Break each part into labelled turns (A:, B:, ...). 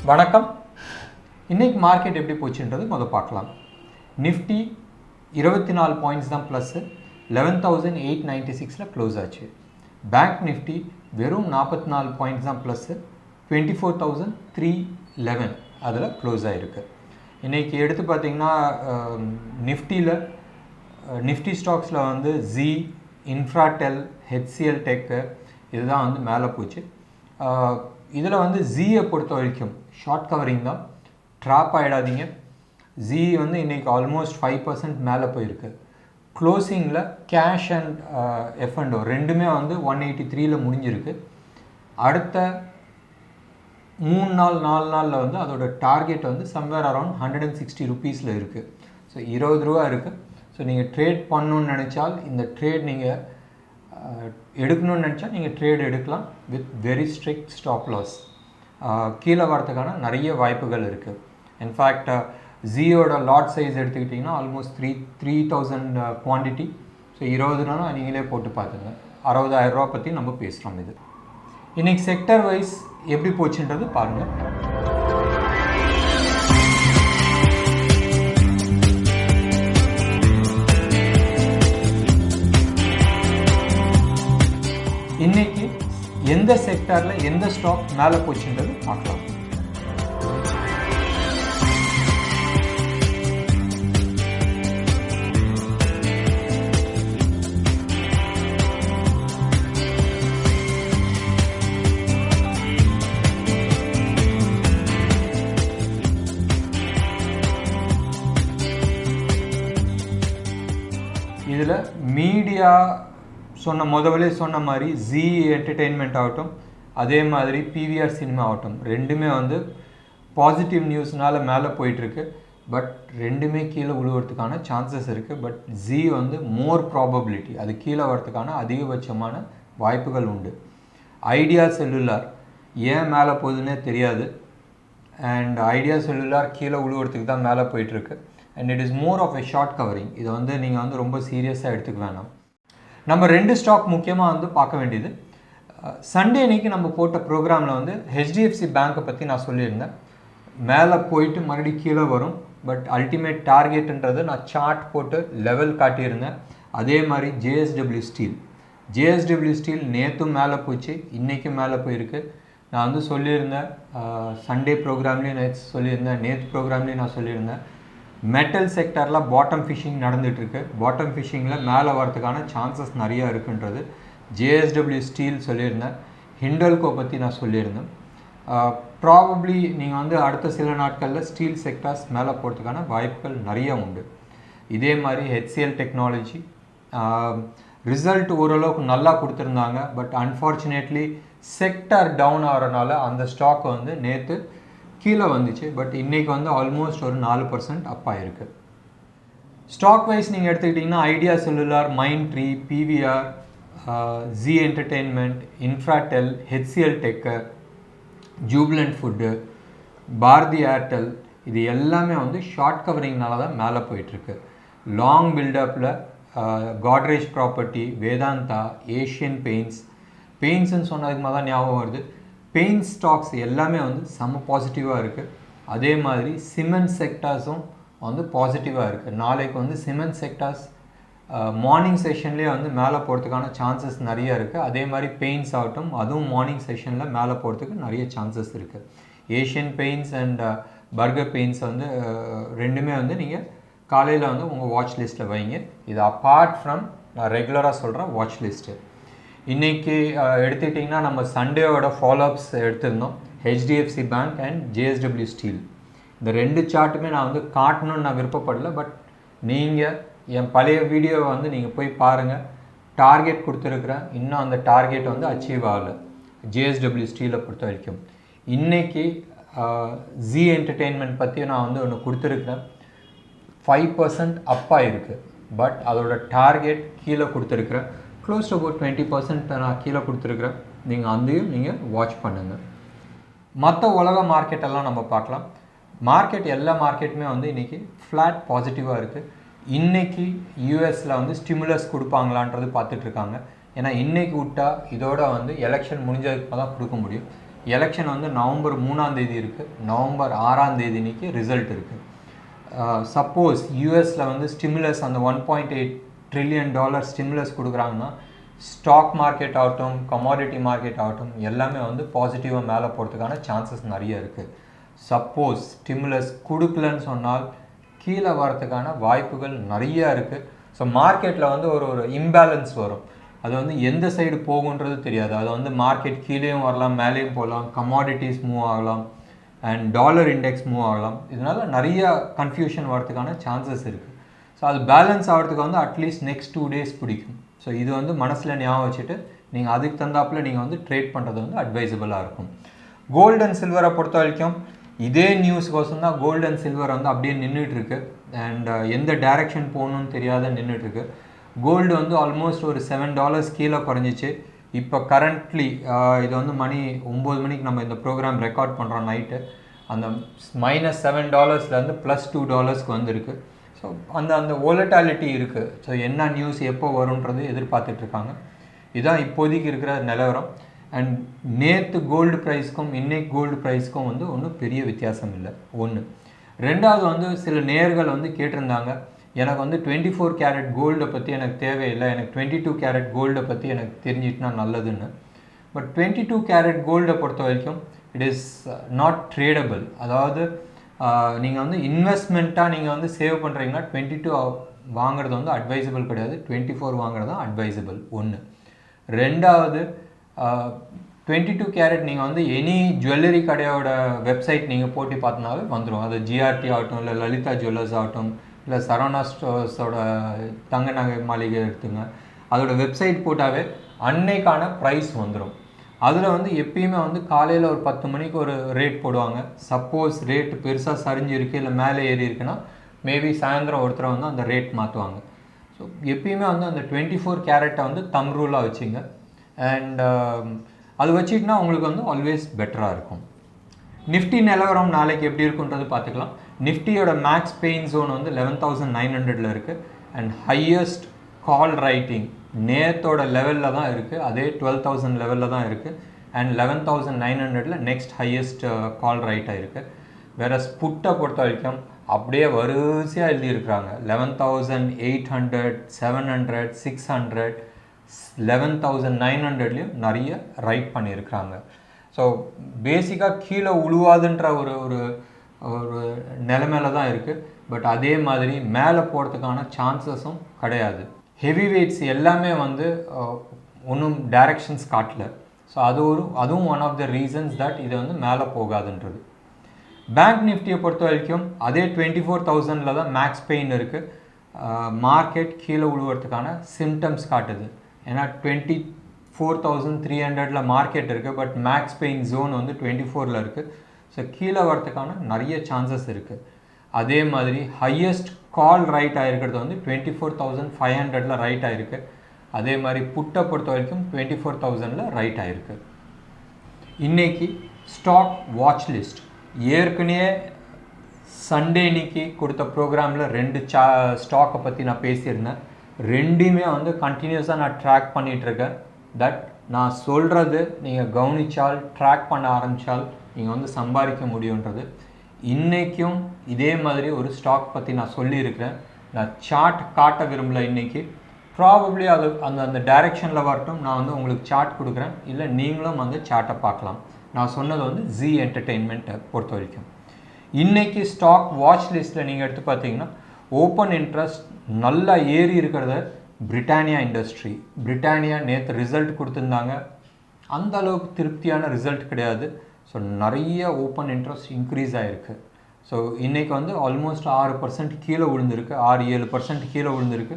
A: வணக்கம். இன்னைக்கு மார்க்கெட் எப்படி போச்சுன்றது முதல்ல பார்க்கலாம். நிஃப்டி 24 பாயிண்ட்ஸ் தான் ப்ளஸ் 11,896ல் க்ளோஸ் ஆச்சு. பேங்க் நிஃப்டி வெறும் 44 பாயிண்ட்ஸ் தான் ப்ளஸ் 24,311 அதில் க்ளோஸ் ஆகிருக்கு. இன்றைக்கி எடுத்து பார்த்திங்கன்னா நிஃப்டி ஸ்டாக்ஸில் வந்து ZEEL, இன்ஃப்ராடெல், HCL டெக்கு இதுதான் வந்து மேலே போச்சு. இதில் வந்து ZEEயை பொறுத்த வரைக்கும் ஷார்ட் கவரிங் தான், ட்ராப் ஆகிடாதீங்க. ZEE வந்து இன்றைக்கி ஆல்மோஸ்ட் 5% மேலே போயிருக்கு. க்ளோசிங்கில் கேஷ் அண்ட் F&O ரெண்டுமே வந்து 183ல் முடிஞ்சிருக்கு. அடுத்த 4 நாளில் வந்து அதோட டார்கெட் வந்து சம்வேர் அரௌண்ட் 160 ருபீஸில் இருக்குது. ஸோ 20 ரூபா இருக்குது. ஸோ நீங்கள் ட்ரேட் பண்ணணுன்னு நினச்சால் இந்த ட்ரேட் நீங்கள் எடுக்கணும்னு நினச்சா நீங்கள் ட்ரேட் எடுக்கலாம் with very strict stop loss. கீழே வரத்துக்கான நிறைய வாய்ப்புகள் இருக்குது. இன்ஃபேக்ட் ZEEயோட லாட் சைஸ் எடுத்துக்கிட்டிங்கன்னா ஆல்மோஸ்ட் 3,000 குவான்டிட்டி. ஸோ 20 ரூபா நீங்களே போட்டு பார்த்துங்க. 60,000 ரூபா பற்றி நம்ம பேசுகிறோம். இது இன்றைக்கி செக்டர் வைஸ் எப்படி போச்சுன்றது பாருங்கள். இன்னைக்கு எந்த செக்டாரில் எந்த ஸ்டாக் மேலே போச்சுன்றது பார்க்கலாம். இதில் மீடியா முதல்ல சொன்ன மாதிரி ZEE என்டர்டெயின்மெண்ட் ஆகட்டும், அதே மாதிரி PVR சினிமா ஆகட்டும், ரெண்டுமே வந்து பாசிட்டிவ் நியூஸ்னால் மேலே போயிட்டுருக்கு. பட் ரெண்டுமே கீழே விழுவதுக்கான சான்சஸ் இருக்குது. பட் ZEE வந்து மோர் ப்ராபபிலிட்டி, அது கீழே வரத்துக்கான அதிகபட்சமான வாய்ப்புகள் உண்டு. ஐடியா செல்லுலார் ஏன் மேலே போகுதுன்னே தெரியாது. அண்ட் ஐடியா செல்லுலார் கீழே விழுவதுக்கு தான் மேலே போயிட்டுருக்கு. And it is more of a short covering. இதை வந்து நீங்கள் வந்து ரொம்ப சீரியஸாக எடுத்துக்க வேணாம். நம்ம ரெண்டு ஸ்டாக் முக்கியமாக வந்து பார்க்க வேண்டியது. சண்டே அன்றைக்கி நம்ம போட்ட ப்ரோக்ராமில் வந்து HDFC பேங்க்கை பற்றி நான் சொல்லியிருந்தேன். மேலே போயிட்டு மறுபடியும் கீழே வரும். பட் அல்டிமேட் டார்கெட்டுன்றது நான் சார்ட் போட்டு லெவல் காட்டியிருந்தேன். அதே மாதிரி JSW ஸ்டீல் நேற்றும் மேலே போச்சு, இன்றைக்கும் மேலே போயிருக்கு. நான் வந்து சொல்லியிருந்தேன் சண்டே ப்ரோக்ராம்லேயும் நேற்று ப்ரோக்ராம்லேயும் நான் சொல்லியிருந்தேன். மெட்டல் செக்டரில் பாட்டம் ஃபிஷிங் நடந்துகிட்ருக்கு. பாட்டம் ஃபிஷிங்கில் மேலே வரதுக்கான சான்சஸ் நிறையா இருக்குன்றது JSW ஸ்டீல் சொல்லியிருந்தேன். ஹிண்டல்கோ பற்றி நான் சொல்லியிருந்தேன். ப்ராபப்ளி நீங்கள் வந்து அடுத்த சில நாட்களில் ஸ்டீல் செக்டர்ஸ் மேலே போகிறதுக்கான வாய்ப்புகள் நிறைய உண்டு. இதே மாதிரி HCL டெக்னாலஜி ரிசல்ட் ஓரளவுக்கு நல்லா கொடுத்துருந்தாங்க. பட் அன்ஃபார்ச்சுனேட்லி செக்டர் டவுன் ஆகிறனால அந்த ஸ்டாக் வந்து நேற்று கீழே வந்துச்சு. பட் இன்றைக்கி வந்து ஆல்மோஸ்ட் ஒரு 4% அப் ஆகிருக்கு. ஸ்டாக் வைஸ் நீங்கள் எடுத்துக்கிட்டிங்கன்னா Idea Cellular, Mindtree, PVR, ZEE Entertainment, Infratel, HCL tech, Jubilant food, Bharti Airtel இது எல்லாமே வந்து ஷார்ட் கவரிங்னால தான் மேலே போயிட்டுருக்கு. லாங் பில்டப்பில் காட்ரேஜ் ப்ராப்பர்ட்டி, வேதாந்தா, ஏஷியன் பெயிண்ட்ஸ்ன்னு சொன்னதுக்கு மாதிரி தான் ஞாபகம் வருது. பெயிண்ட் ஸ்டாக்ஸ் எல்லாமே வந்து செம்ம பாசிட்டிவாக இருக்குது. அதே மாதிரி சிமெண்ட் செக்டார்ஸும் வந்து பாசிட்டிவாக இருக்குது. நாளைக்கு வந்து சிமெண்ட் செக்டார்ஸ் மார்னிங் செஷன்லேயே வந்து மேலே போகிறதுக்கான சான்சஸ் நிறைய இருக்குது. அதே மாதிரி பெயிண்ட்ஸ் ஆகட்டும், அதுவும் மார்னிங் செஷனில் மேலே போகிறதுக்கு நிறைய சான்சஸ் இருக்குது. Asian paints and burger paints வந்து ரெண்டுமே வந்து நீங்கள் காலையில் வந்து உங்கள் வாட்ச் லிஸ்ட்டில் வைங்க. இது அப்பார்ட் ஃப்ரம் நான் ரெகுலராக சொல்கிறேன் வாட்ச் லிஸ்ட்டு. இன்றைக்கி எடுத்துக்கிட்டிங்கன்னா நம்ம சண்டேவோட ஃபாலோஅப்ஸ் எடுத்திருந்தோம். HDFC bank and JSW steel இந்த ரெண்டு சார்ட்டுமே நான் வந்து காட்டணும்னு நான் விருப்பப்படலை. பட் நீங்கள் என் பழைய வீடியோவை வந்து நீங்கள் போய் பாருங்கள். டார்கெட் கொடுத்துருக்குறேன். இன்னும் அந்த டார்கெட் வந்து அச்சீவ் ஆகலை JSW ஸ்டீலை பொறுத்த வரைக்கும். இன்றைக்கி ZEE என்டர்டெயின்மெண்ட் பற்றி நான் வந்து ஒன்று கொடுத்துருக்குறேன். 5% அப்பாக இருக்குது. பட் அதோட டார்கெட் கீழே கொடுத்துருக்குறேன். க்ளோஸ் டு அபவுட் 20% நான் கீழே கொடுத்துருக்குறேன். நீங்கள் அதையும் நீங்கள் வாட்ச் பண்ணுங்கள். மற்ற உலக மார்க்கெட்டெல்லாம் நம்ம பார்க்கலாம். எல்லா மார்க்கெட்டுமே வந்து இன்றைக்கி ஃப்ளாட் பாசிட்டிவாக இருக்குது. இன்றைக்கி யூஎஸில் வந்து ஸ்டிமுலஸ் கொடுப்பாங்களான்றது பார்த்துட்ருக்காங்க. ஏன்னா இன்றைக்கி விட்டால் இதோட வந்து எலெக்ஷன் முடிஞ்சதுக்கு தான் கொடுக்க முடியும். எலெக்ஷன் வந்து நவம்பர் 3ஆம் தேதி இருக்குது, நவம்பர் 6ஆம் தேதி அன்றைக்கி ரிசல்ட் இருக்குது. சப்போஸ் யூஎஸில் வந்து ஸ்டிமுலஸ் அந்த $1.8 trillion ஸ்டிமுலஸ் கொடுக்குறாங்கன்னா ஸ்டாக் மார்க்கெட் ஆகட்டும், கமாடிட்டி மார்க்கெட் ஆகட்டும், எல்லாமே வந்து பாசிட்டிவாக மேலே போகிறதுக்கான சான்சஸ் நிறைய இருக்குது. சப்போஸ் ஸ்டிமுலஸ் கொடுக்கலன்னு சொன்னால் கீழே வரத்துக்கான வாய்ப்புகள் நிறையா இருக்குது. ஸோ மார்க்கெட்டில் வந்து ஒரு இம்பேலன்ஸ் வரும். அது வந்து எந்த சைடு போகுன்றது தெரியாது. அது வந்து மார்க்கெட் கீழேயும் வரலாம், மேலேயும் போகலாம், கமாடிட்டிஸ் மூவ் ஆகலாம், அண்ட் டாலர் இண்டெக்ஸ் மூவ் ஆகலாம். இதனால் நிறைய கன்ஃபியூஷன் வரதுக்கான சான்சஸ் இருக்குது. ஸோ அது பேலன்ஸ் ஆகிறதுக்கு வந்து அட்லீஸ்ட் நெக்ஸ்ட் 2 days பிடிக்கும். ஸோ இது வந்து மனசில் ஞாபகம் வச்சுட்டு நீங்கள் அதுக்கு தந்தாப்பில் நீங்கள் வந்து ட்ரேட் பண்ணுறது வந்து அட்வைசபிளாக இருக்கும். கோல்டு அண்ட் சில்வரை பொறுத்த வரைக்கும் இதே நியூஸ்க்கோசம் தான் கோல்டு அண்ட் சில்வர் வந்து அப்படியே நின்றுட்டுருக்கு. அண்ட் எந்த டைரெக்ஷன் போகணுன்னு தெரியாத நின்றுட்டுருக்கு. கோல்டு வந்து ஆல்மோஸ்ட் ஒரு $7 கீழே குறைஞ்சிச்சு. இப்போ கரண்ட்லி இது வந்து மணி 9 மணிக்கு நம்ம இந்த ப்ரோக்ராம் ரெக்கார்ட் பண்ணுறோம் நைட்டு. அந்த -$7 +$2 வந்திருக்கு. ஸோ அந்த வோலட்டாலிட்டி இருக்குது. ஸோ என்ன நியூஸ் எப்போ வரும்ன்றது எதிர்பார்த்துட்ருக்காங்க. இதுதான் இப்போதைக்கு இருக்கிற நிலவரம். அண்ட் நேற்று கோல்டு ப்ரைஸ்க்கும் இன்னைக்கு கோல்டு ப்ரைஸ்க்கும் வந்து ஒன்றும் பெரிய வித்தியாசம் இல்லை. ஒன்று. ரெண்டாவது வந்து சில நேயர்கள் வந்து கேட்டிருந்தாங்க, எனக்கு வந்து 24 கேரட் கோல்டை பற்றி எனக்கு தேவையில்லை, எனக்கு 22 கேரட் கோல்டை பற்றி எனக்கு தெரிஞ்சிட்டுனா நல்லதுன்னு. பட் 22 கேரட் கோல்டை பொறுத்த வரைக்கும் இட் இஸ் நாட் ட்ரேடபிள். அதாவது நீங்கள் வந்து இன்வெஸ்ட்மெண்ட்டாக நீங்கள் வந்து சேவ் பண்ணுறீங்கன்னா 22 வாங்குறது வந்து அட்வைசபிள் கிடையாது, 24 வாங்குறது தான் அட்வைசபிள். ஒன்று. ரெண்டாவது 22 கேரட் நீங்கள் வந்து எனி ஜுவல்லரி கடையோட வெப்சைட் நீங்கள் போட்டி பார்த்தனாவே வந்துடும். அது ஜிஆர்டி ஆகட்டும், இல்லை லலிதா ஜுவல்லர்ஸ் ஆகட்டும், இல்லை சரவணா ஸ்டோர்ஸோட தங்க நகை மாளிகை எடுத்துங்க, அதோட வெப்சைட் போட்டாவே அன்னைக்கான ப்ரைஸ் வந்துடும். அதில் வந்து எப்பயுமே வந்து காலையில் ஒரு 10 மணிக்கு ஒரு ரேட் போடுவாங்க. சப்போஸ் ரேட்டு பெருசாக சரிஞ்சு இருக்குது இல்லை மேலே ஏறி இருக்குன்னா மேபி சாயந்தரம் ஒருத்தரை வந்து அந்த ரேட் மாற்றுவாங்க. ஸோ எப்பயுமே வந்து அந்த 24 கேரட்டை வந்து தம் ரூலாக வச்சுங்க. அண்ட் அது வச்சுக்கிட்டா உங்களுக்கு வந்து ஆல்வேஸ் பெட்டராக இருக்கும். நிஃப்டி நிலவரம் நாளைக்கு எப்படி இருக்குன்றது பார்த்துக்கலாம். நிஃப்டியோட மேக்ஸ் பெயின் ஜோன் வந்து 11,900 இருக்குது. அண்ட் ஹையஸ்ட் கால் ரைட்டிங் நேத்தோட லெவலில் தான் இருக்குது, அதே 12,000 லெவலில் தான் இருக்குது. அண்ட் 11,900 நெக்ஸ்ட் ஹையஸ்ட் கால் ரைட்டாக இருக்குது. வேறு புட்டை பொறுத்த வரைக்கும் அப்படியே வரிசையாக எழுதியிருக்கிறாங்க. 11,800, 700, 600, 11,900லையும் நிறைய ரைட் பண்ணியிருக்கிறாங்க. ஸோ பேசிக்காக கீழே உழுவாதுன்ற ஒரு நிலைமையில தான் இருக்குது. பட் அதே மாதிரி மேலே போகிறதுக்கான சான்சஸும் கிடையாது. ஹெவி வெயிட்ஸ் எல்லாமே வந்து ஒன்றும் டைரக்ஷன்ஸ் காட்டல. ஸோ அதுவும் one of the reasons that இது வந்து மேலே போகாதுன்றது. பேங்க் நிஃப்டியை பொறுத்த வரைக்கும் அதே 24,000 தான் மேக்ஸ் பெயின் இருக்குது. மார்க்கெட் கீழே உழுவுறதுக்கான சிம்டம்ஸ் காட்டுது. ஏன்னா 24,300 மார்க்கெட் இருக்குது, பட் மேக்ஸ் பெயின் ஜோன் வந்து 24 இருக்குது. ஸோ கீழே வரத்துக்கான நிறைய சான்சஸ் இருக்குது. அதே மாதிரி ஹையஸ்ட் கால் ரைட் ஆகிருக்கிறது வந்து 24,500 ரைட் ஆகிருக்கு. அதே மாதிரி புட்டை பொறுத்த வரைக்கும் 24,000 ரைட் ஆகிருக்கு. இன்றைக்கி ஸ்டாக் வாட்ச் லிஸ்ட் ஏற்கனவே சண்டே இன்னைக்கு கொடுத்த ப்ரோக்ராமில் 2 ஸ்டாக்கை பற்றி நான் பேசியிருந்தேன். ரெண்டுமே வந்து கண்டினியூஸாக நான் ட்ராக் பண்ணிகிட்ருக்கேன். தட் நான் சொல்கிறது நீங்கள் கவனித்தால், ட்ராக் பண்ண ஆரம்பித்தால் நீங்கள் வந்து சம்பாதிக்க முடியுன்றது. இன்றைக்கும் இதே மாதிரி ஒரு ஸ்டாக் பற்றி நான் சொல்லியிருக்கிறேன். நான் சார்ட் காட்ட விரும்பல இன்றைக்கி. ப்ராபப்ளி அது அந்த டைரெக்ஷனில் வரட்டும், நான் வந்து உங்களுக்கு சார்ட் கொடுக்குறேன், இல்லை நீங்களும் வந்து சார்ட்டை பார்க்கலாம். நான் சொன்னது வந்து ஜி என்டர்டெயின்மெண்ட்டை பொறுத்த வரைக்கும். இன்றைக்கி ஸ்டாக் வாட்ச் லிஸ்ட்டில் நீங்கள் எடுத்து பார்த்தீங்கன்னா ஓப்பன் இன்ட்ரெஸ்ட் நல்லா ஏறி இருக்கிறத பிரிட்டானியா இண்டஸ்ட்ரி. பிரிட்டானியா நேற்று ரிசல்ட் கொடுத்துருந்தாங்க, அந்த அளவுக்கு திருப்தியான ரிசல்ட் கிடையாது. ஸோ நிறைய ஓப்பன் இன்ட்ரெஸ்ட் இன்க்ரீஸ் ஆகிருக்கு. ஸோ இன்றைக்கி வந்து ஆல்மோஸ்ட் 6% கீழே விழுந்திருக்கு, 6-7% கீழே விழுந்திருக்கு.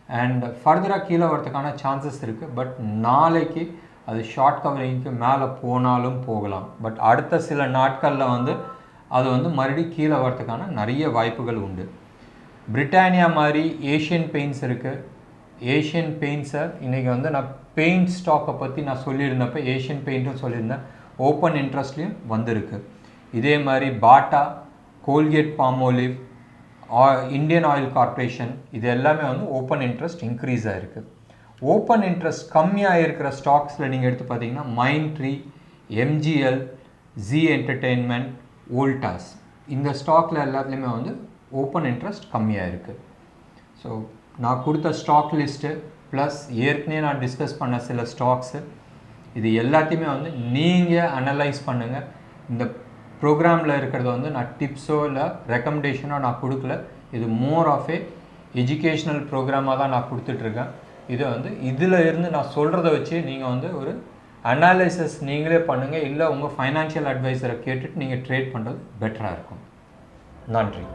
A: அண்ட் ஃபர்தராக கீழே வரதுக்கான சான்சஸ் இருக்குது. பட் நாளைக்கு அது ஷார்ட் கவரிங்க்கு மேலே போனாலும் போகலாம். பட் அடுத்த சில நாட்களில் வந்து அது வந்து மறுபடியும் கீழே வரதுக்கான நிறைய வாய்ப்புகள் உண்டு. பிரிட்டானியா மாதிரி ஏஷியன் பெயிண்ட்ஸ் இருக்குது. ஏஷியன் பெயிண்ட்ஸை இன்றைக்கி வந்து நான் பெயிண்ட் ஸ்டாக்கை பற்றி நான் சொல்லியிருந்தப்போ ஏஷியன் பெயிண்ட்டும் சொல்லியிருந்தேன், ஓப்பன் இன்ட்ரெஸ்ட்லேயும் வந்திருக்கு. இதே மாதிரி பாட்டா, Colgate Palmolive, Indian oil corporation, இது எல்லாமே வந்து ஓப்பன் இன்ட்ரெஸ்ட் இன்க்ரீஸ் ஆகிருக்கு. ஓப்பன் இன்ட்ரெஸ்ட் கம்மியாக இருக்கிற ஸ்டாக்ஸில் நீங்கள் எடுத்து பார்த்தீங்கன்னா mind tree, MGL, Z Entertainment, Voltas. இந்த ஸ்டாக்கில் எல்லாத்துலேயுமே வந்து ஓப்பன் இன்ட்ரெஸ்ட் கம்மியாக இருக்குது. ஸோ நான் கொடுத்த ஸ்டாக் லிஸ்ட்டு ப்ளஸ் ஏற்கனவே நான் டிஸ்கஸ் பண்ண சில ஸ்டாக்ஸு இது எல்லாத்தையுமே வந்து நீங்கள் அனலைஸ் பண்ணுங்கள். இந்த ப்ரோக்ராமில் இருக்கிறத வந்து நான் டிப்ஸோ இல்லை ரெக்கமெண்டேஷனோ நான் கொடுக்கல. இது மோர் ஆஃப் எஜுகேஷ்னல் ப்ரோக்ராமாக தான் நான் கொடுத்துட்ருக்கேன். இதை வந்து இதில் இருந்து நான் சொல்கிறத வச்சு நீங்கள் வந்து ஒரு அனாலிசிஸ் நீங்களே பண்ணுங்கள். இல்லை உங்கள் ஃபைனான்ஷியல் அட்வைஸரை கேட்டுட்டு நீங்கள் ட்ரேட் பண்ணுறது பெட்டராக இருக்கும். நன்றி.